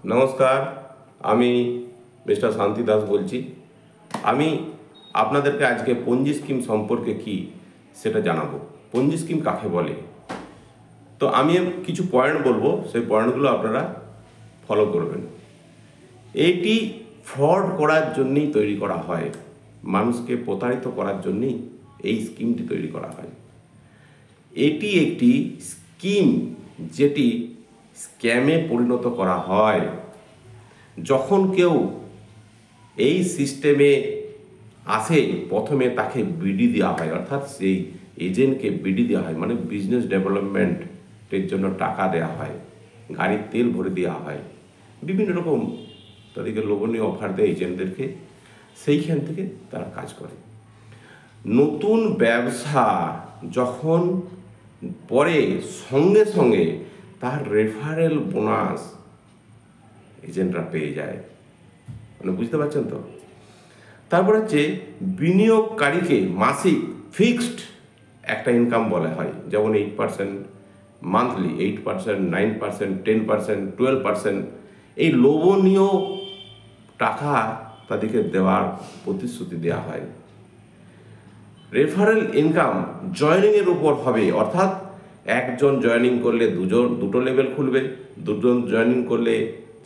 নমস্কার, আমি মিস্টার শান্তি দাস বলছি। আমি আপনাদেরকে আজকে পঞ্জি স্কিম সম্পর্কে কি সেটা জানাবো। পঞ্জি স্কিম কাকে বলে? তো আমি কিছু পয়েন্ট বলবো, সেই পয়েন্টগুলো আপনারা ফলো করবেন। এটি ফ্রড করার জন্যই তৈরি করা হয়, মানুষকে প্রতারিত করার জন্যই এই স্কিমটি তৈরি করা হয়। এটি একটি স্কিম যেটি স্ক্যামে পরিণত করা হয়। যখন কেউ এই সিস্টেমে আসে, প্রথমে তাকে বিডি দেওয়া হয়, অর্থাৎ সেই এজেন্টকে বিডি দেওয়া হয়, মানে বিজনেস ডেভেলপমেন্টের জন্য টাকা দেওয়া হয়, গাড়ির তেল ভরে দেওয়া হয়, বিভিন্ন রকম তাদেরকে লোভনীয় অফার দেয় এজেন্টদেরকে। সেইখান থেকে তারা কাজ করে। নতুন ব্যবসা যখন পরে সঙ্গে সঙ্গে তার রেফারেল বোনাস এজেন্টরা পেয়ে যায়, মানে বুঝতে পারছেন তো। তারপর হচ্ছে বিনিয়োগকারীকে মাসিক ফিক্সড একটা ইনকাম বলা হয়, যেমন 8% মান্থলি, 8%, 9%, 10%, 12%, এই লোভনীয় টাকা তাদেরকে দেওয়ার প্রতিশ্রুতি দেওয়া হয়। রেফারেল ইনকাম জয়েনিংয়ের উপর হবে, অর্থাৎ একজন জয়েনিং করলে দুটো লেভেল খুলবে, দুজন জয়েনিং করলে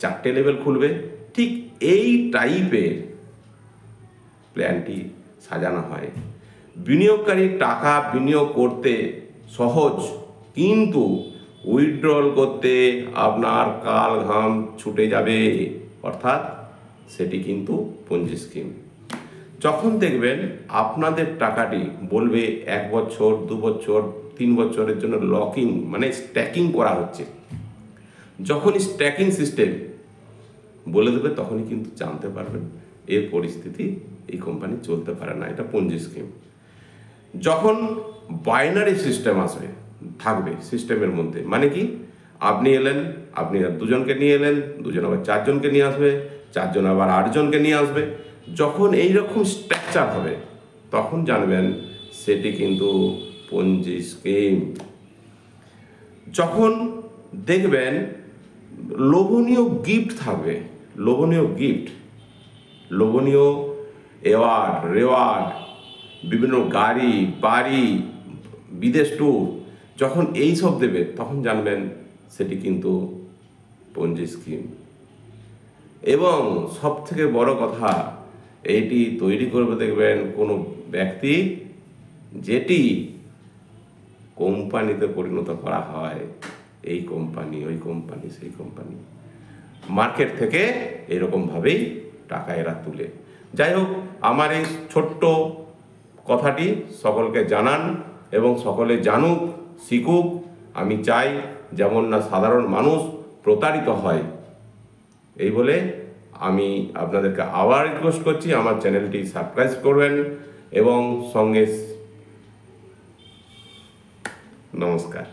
4টে লেভেল খুলবে। ঠিক এই টাইপের প্ল্যানটি সাজানো হয়। বিনিয়োগকারী টাকা বিনিয়োগ করতে সহজ, কিন্তু উইথড্রল করতে আপনার কাল ঘাম ছুটে যাবে, অর্থাৎ সেটি কিন্তু পঞ্জি স্কিম। যখন দেখবেন আপনাদের টাকাটি বলবে 1 বছর, 2 বছর, 3 বছরের জন্য লকিং মানে স্ট্যাকিং করা হচ্ছে, যখন স্ট্যাকিং সিস্টেম বলে দেবে তখনই কিন্তু জানতে পারবেন এর পরিস্থিতি এই কোম্পানি চলতে পারে না, এটা পঞ্জি স্কিম। যখন বাইনারি সিস্টেম আসবে, থাকবে সিস্টেমের মধ্যে, মানে কি, আপনি এলেন, আপনি দুজনকে নিয়ে এলেন, দুজন আবার 4জনকে নিয়ে আসবে, 4জন আবার 8জনকে নিয়ে আসবে, যখন এইরকম স্ট্রাকচার হবে তখন জানবেন সেটি কিন্তু পঞ্জি স্কিম। যখন দেখবেন লোভনীয় গিফট থাকবে, লোভনীয় গিফট, লোভনীয় অ্যাওয়ার্ড, রেওয়ার্ড, বিভিন্ন গাড়ি, বাড়ি, বিদেশ ট্যুর, যখন এইসব দেবে তখন জানবেন সেটি কিন্তু পঞ্জি স্কিম। এবং সব থেকে বড় কথা, এইটি তৈরি করবে দেখবেন কোনো ব্যক্তি, যেটি কোম্পানিতে পরিণত করা হয়, এই কোম্পানি, ওই কোম্পানি, সেই কোম্পানি, মার্কেট থেকে এরকমভাবেই টাকা এরা তুলে। যাই হোক, আমার এই ছোট্ট কথাটি সকলকে জানান এবং সকলে জানুক, শিখুক। আমি চাই যেমন না সাধারণ মানুষ প্রতারিত হয়। এই বলে আমি আপনাদেরকে আবার রিকোয়েস্ট করছি, আমার চ্যানেলটি সাবস্ক্রাইব করবেন এবং সঙ্গে নমস্কার।